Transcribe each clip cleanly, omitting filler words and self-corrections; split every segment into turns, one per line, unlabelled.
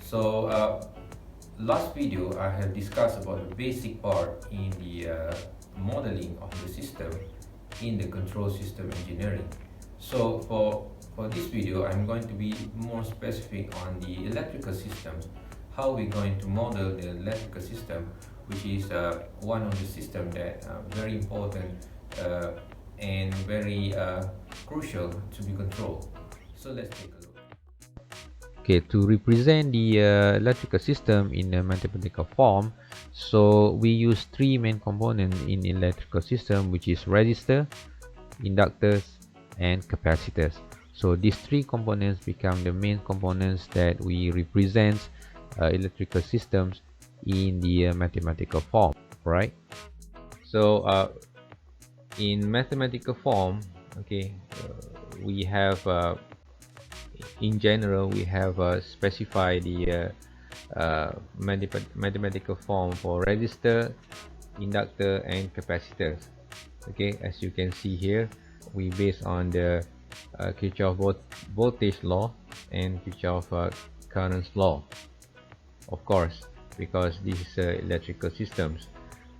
So last video I have discussed about the basic part in the modeling of the system in the control system engineering. So for this video I'm going to be more specific on the electrical systems, how we're going to model the electrical system, which is one of the systems that very important and very crucial to be controlled. So let's take a look.
Okay, to represent the electrical system in a mathematical form, so we use three main components in electrical system, which is resistor, inductors, and capacitors. So these three components become the main components that we represent electrical systems in the mathematical form, right? So in mathematical form, okay, we have in general we have specified the mathematical form for resistor, inductor, and capacitors. Okay, as you can see here, we base on the Kirchhoff voltage law and Kirchhoff current law, of course, because this is electrical systems.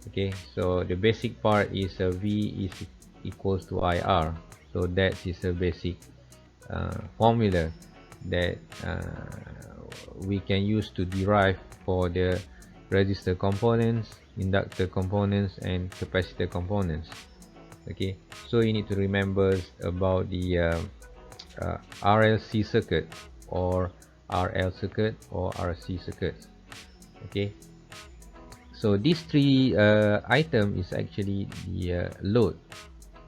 Okay, so the basic part is V is equals to IR. So that is a basic formula that we can use to derive for the resistor components, inductor components, and capacitor components. Okay, so you need to remember about the RLC circuit or RL circuit or RC circuit. Okay, so these three item is actually the load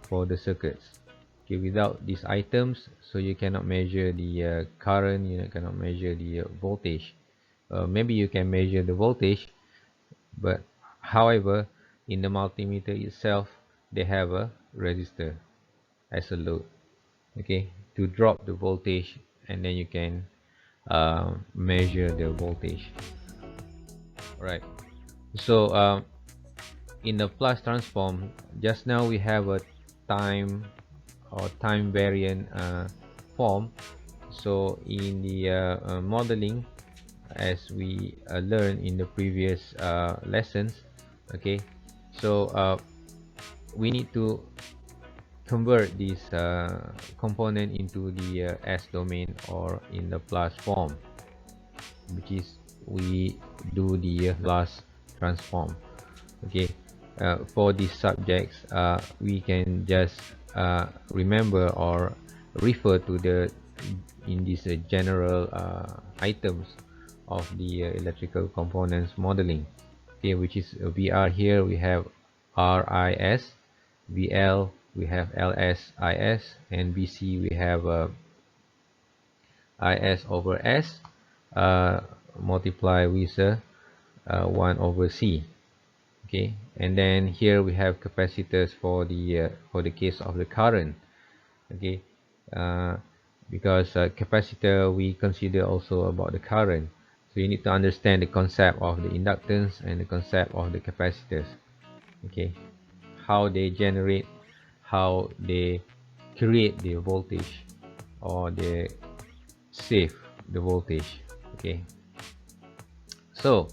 for the circuits. Okay, without these items, so you cannot measure the current, you cannot measure the voltage. Maybe you can measure the voltage, but however, in the multimeter itself, they have a resistor as a load, okay, to drop the voltage, and then you can measure the voltage. Right. So in the Laplace transform, just now we have a time or time variant form. So in the modeling, as we learned in the previous lessons, okay, so we need to convert this component into the S domain or in the Laplace form, which is we do the Laplace transform. Okay, for these subjects we can just remember or refer to the in these general items of the electrical components modeling. Okay, which is VR here we have RIS, VL we have LSIS, and BC we have IS over S multiply with 1 over C. Okay, and then here we have capacitors for the case of the current. Okay, because capacitor we consider also about the current, so you need to understand the concept of the inductance and the concept of the capacitors. Okay, how they generate, how they create the voltage, or they save the voltage. Okay, so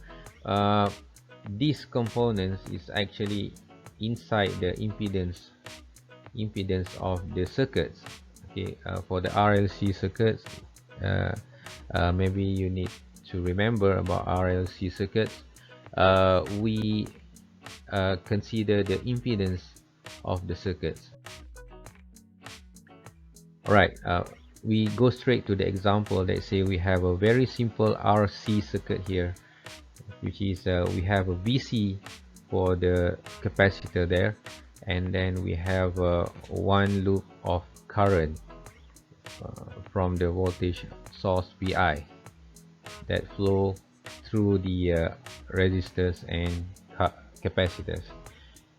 these components is actually inside the impedance of the circuits. Okay, for the RLC circuits, maybe you need to remember about RLC circuits. We consider the impedance of the circuits. Alright, we go straight to the example. Let's say we have a very simple RC circuit here, which is we have a VC for the capacitor there, and then we have one loop of current from the voltage source VI that flow through the resistors and capacitors.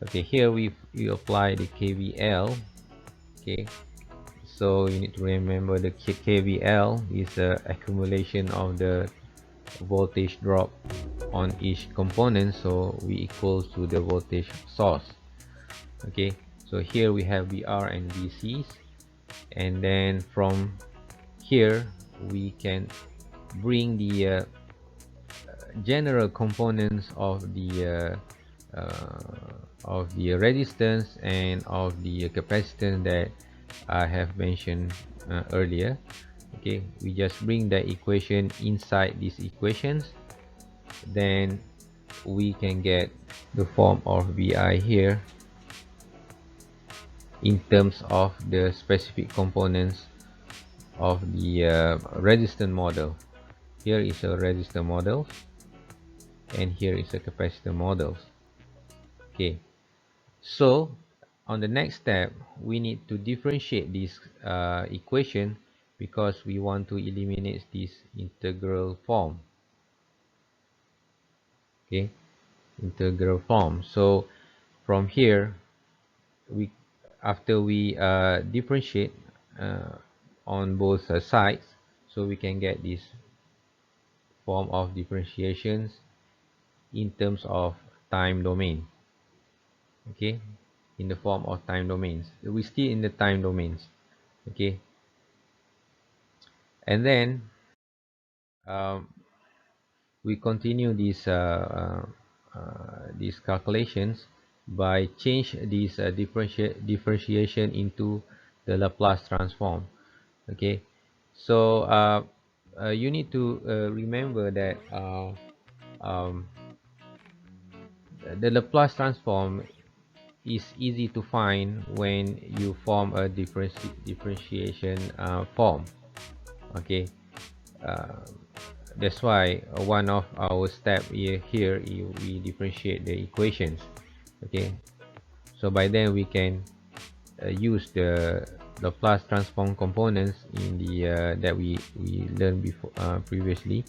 Okay, here we apply the KVL. Okay, so you need to remember the KVL is the accumulation of the voltage drop on each component, so we equals to the voltage source. Okay, so here we have VR and VCs, and then from here we can bring the general components of the resistance and of the capacitance that I have mentioned earlier. Okay, we just bring the equation inside these equations, then we can get the form of Vi here in terms of the specific components of the resistor model. Here is a resistor model and here is a capacitor model. Okay, so on the next step we need to differentiate this equation because we want to eliminate this integral form. Okay, integral form. So from here, we after we differentiate on both sides, so we can get this form of differentiations in terms of time domain. Okay, in the form of time domains, we still in the time domains. Okay, and then um, we continue these calculations by change this differentiation into the Laplace transform. Okay, so you need to remember that um, the Laplace transform is easy to find when you form a differentiation form. Okay, uh, that's why one of our step here we differentiate the equations. Okay, so by then we can use the Laplace transform components in the that we learned before previously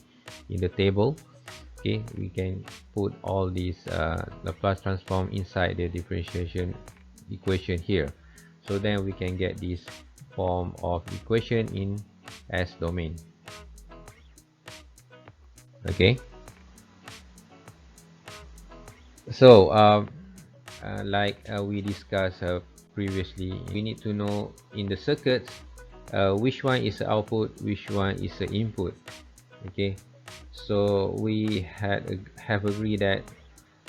in the table. Okay, we can put all these Laplace transform inside the differentiation equation here, so then we can get this form of equation in S domain. Okay, so like we discussed previously, we need to know in the circuits which one is the output, which one is the input. Okay, so we have agreed that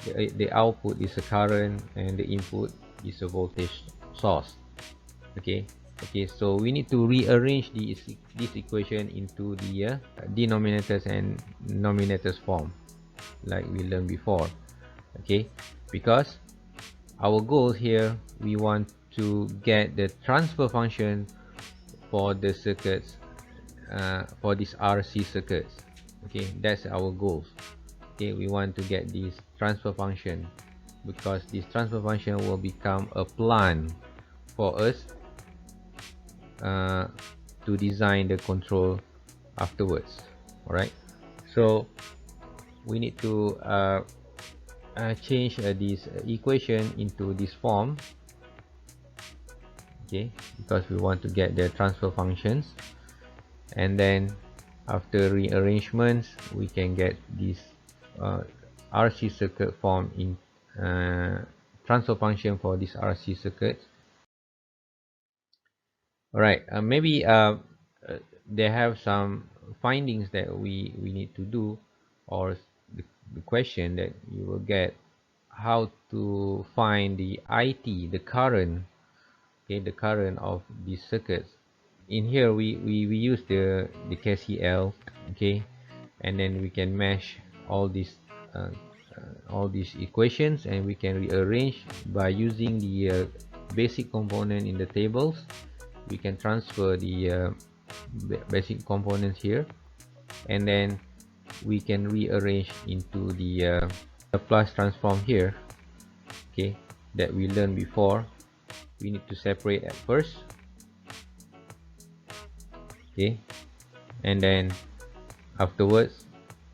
the output is a current and the input is a voltage source. Okay, so we need to rearrange this equation into the denominators and numerators form like we learned before. Okay, because our goal here, we want to get the transfer function for the circuits, for these RC circuits. Okay, that's our goal. Okay, we want to get this transfer function because this transfer function will become a plan for us to design the control afterwards. All right, so we need to change this equation into this form. Okay, because we want to get the transfer functions, and then after rearrangements we can get this RC circuit form in transfer function for this RC circuit. All right, maybe they have some findings that we need to do, or the question that you will get, how to find the IT, the current. Okay, the current of these circuits. In here we use the KCL. Okay, and then we can mesh uh, all these equations, and we can rearrange by using the basic component in the tables. We can transfer the basic components here, and then we can rearrange into the Laplace transform here. Okay, that we learned before. We need to separate at first. Okay, and then afterwards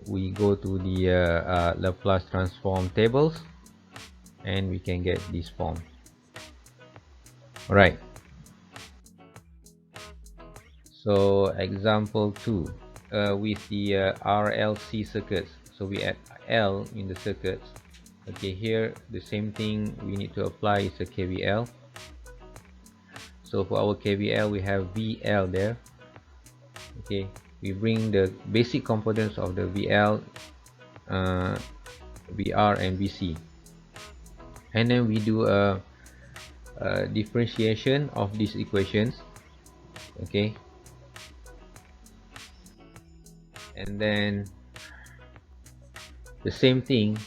we go to the Laplace transform tables, and we can get this form. All right, so example 2 with the RLC circuits. So we add L in the circuits. Okay, here the same thing we need to apply is a KVL. So for our KVL we have VL there. Okay, we bring the basic components of the VL VR and VC, and then we do a differentiation of these equations. Okay, and then the same thing,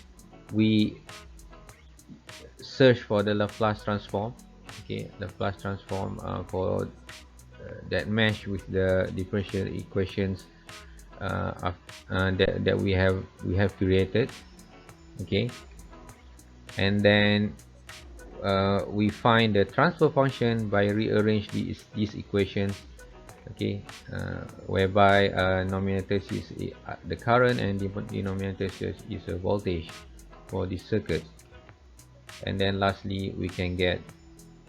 we search for the Laplace transform. Okay, Laplace transform for that mesh with the differential equations that we have created. Okay, and then we find the transfer function by rearrange these equations. Okay, whereby numerator is the current and the denominator is a voltage for this circuit, and then lastly we can get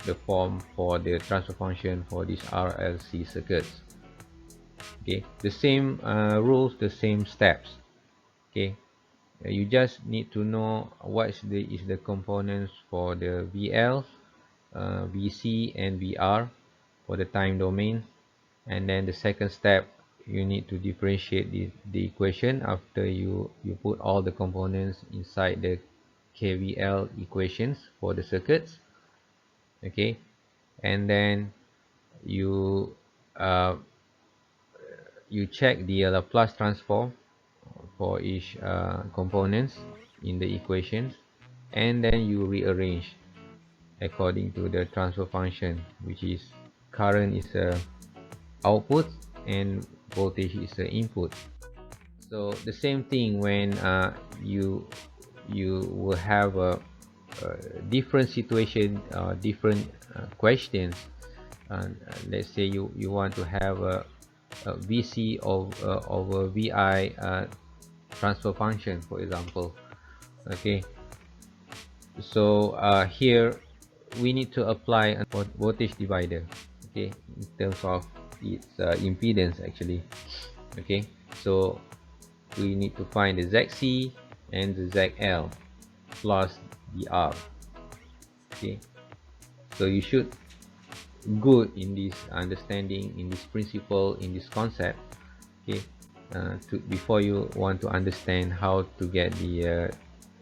the form for the transfer function for these RLC circuits. Okay, the same rules, the same steps. Okay, you just need to know what is the components for the VL, VC and VR for the time domain, and then the second step, you need to differentiate the equation after you put all the components inside the KVL equations for the circuits. Okay, and then you uh, you check the Laplace transform for each components in the equations, and then you rearrange according to the transfer function, which is current is a output and voltage is the input. So the same thing when you will have a different situation, different questions. Let's say you want to have a VC over VI transfer function, for example. Okay, so here we need to apply a voltage divider. Okay, in terms of its impedance actually. Okay, so we need to find the ZC and the ZL plus the R. Okay, so you should good in this understanding, in this principle, in this concept. Okay, before you want to understand how to get the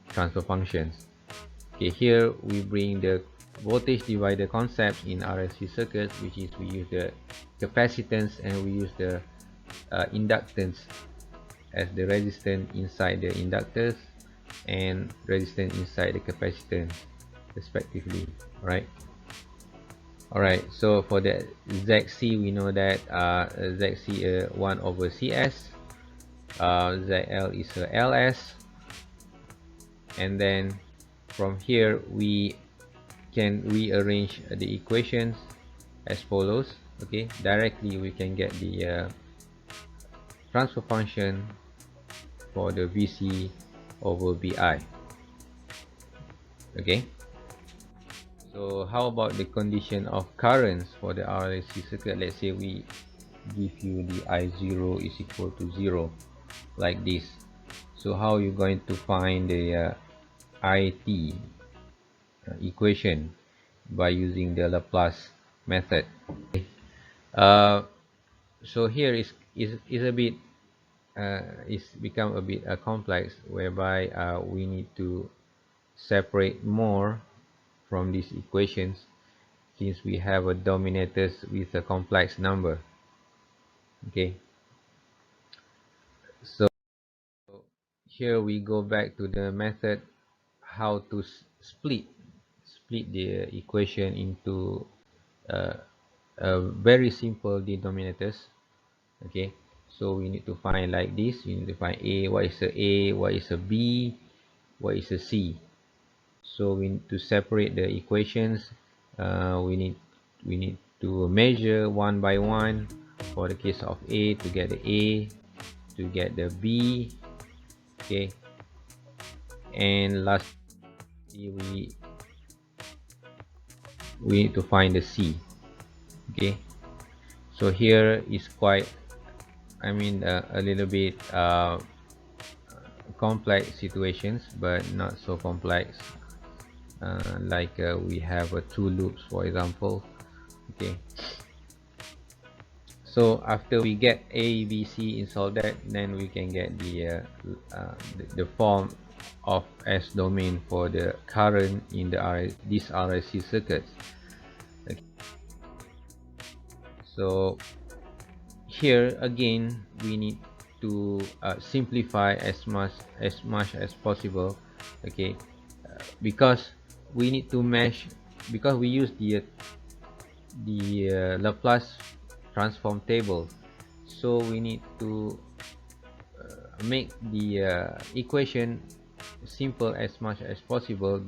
transfer functions. Okay, here we bring the voltage divider concept in RLC circuits, which is we use the capacitance and we use the inductance as the resistance inside the inductors and resistance inside the capacitance respectively. Alright, so for the ZC we know that ZC 1 over CS, ZL is LS, and then from here we can rearrange the equations as follows. Okay, directly we can get the transfer function for the VC over VI. Okay, so how about the condition of currents for the RLC circuit? Let's say we give you the I0 is equal to 0 like this. So how are you going to find the IT equation? By using the Laplace method. So here is a bit it's become a bit complex, whereby we need to separate more from these equations since we have a dominators with a complex number. Okay, so here we go back to the method how to split the equation into very simple denominators. Okay, so we need to find like this. You need to find A, what is a, what is a B, what is a C. So we need to separate the equations. We need to measure one by one. For the case of A, to get the A, to get the B. Okay, and lastly we need to find the C. Okay, so here is quite, I mean, a little bit complex situations, but not so complex. Like we have two loops, for example. Okay, So after we get A, B, C installed, that then we can get the form of S domain for the current in these RSC circuits. Okay. So here again we need to simplify as much as possible. Okay, because we need to mesh, because we use the Laplace transform table, so we need to make the equation simple as much as possible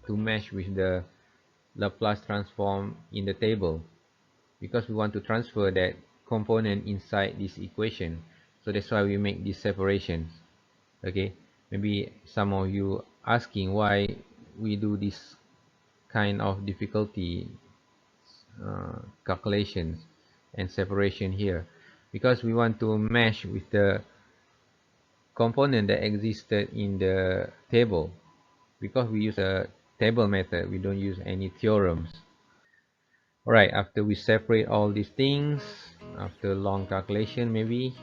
to mesh with the Laplace transform in the table, because we want to transfer that component inside this equation. So that's why we make these separations. Okay, maybe some of you asking why we do this kind of difficulty calculations and separation here, because we want to mesh with the component that existed in the table, because we use a table method, we don't use any theorems. Alright, after we separate all these things, after long calculation maybe,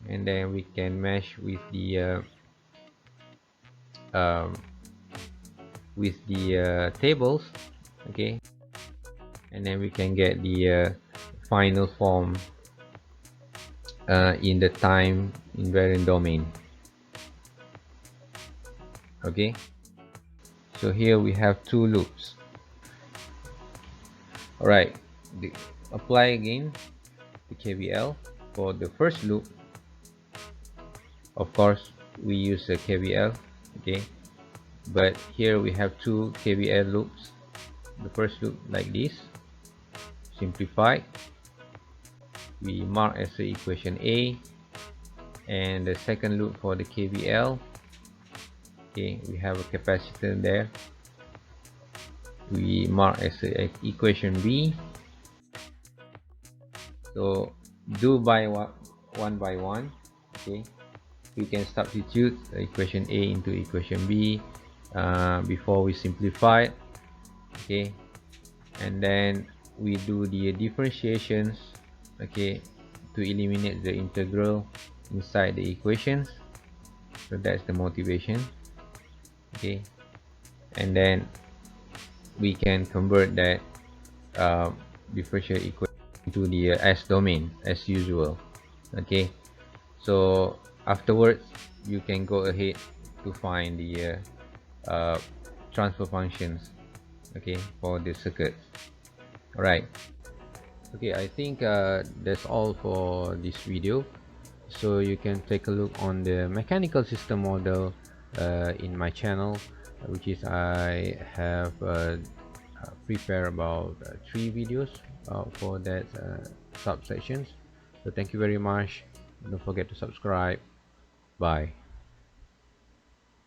and then we can mesh with the tables. Okay, and then we can get the final form in the time invariant domain. Okay, so here we have two loops. Alright, apply again the KVL for the first loop. Of course we use a KVL. Okay, but here we have two KVL loops. The first loop like this, simplified, we mark as the equation A, and the second loop for the KVL, okay, we have a capacitor there, we mark as the equation B. So do by one by one. Okay, we can substitute equation A into equation B before we simplify it. Okay, and then we do the differentiations, okay, to eliminate the integral inside the equations. So that's the motivation. Okay, and then we can convert that differential equation into the S domain as usual. Okay, so afterwards you can go ahead to find the transfer functions, okay, for the circuits. All right, okay, I think that's all for this video. So you can take a look on the mechanical system model in my channel, which is I have prepared about 3 videos for that subsections. So thank you very much. Don't forget to subscribe. Bye.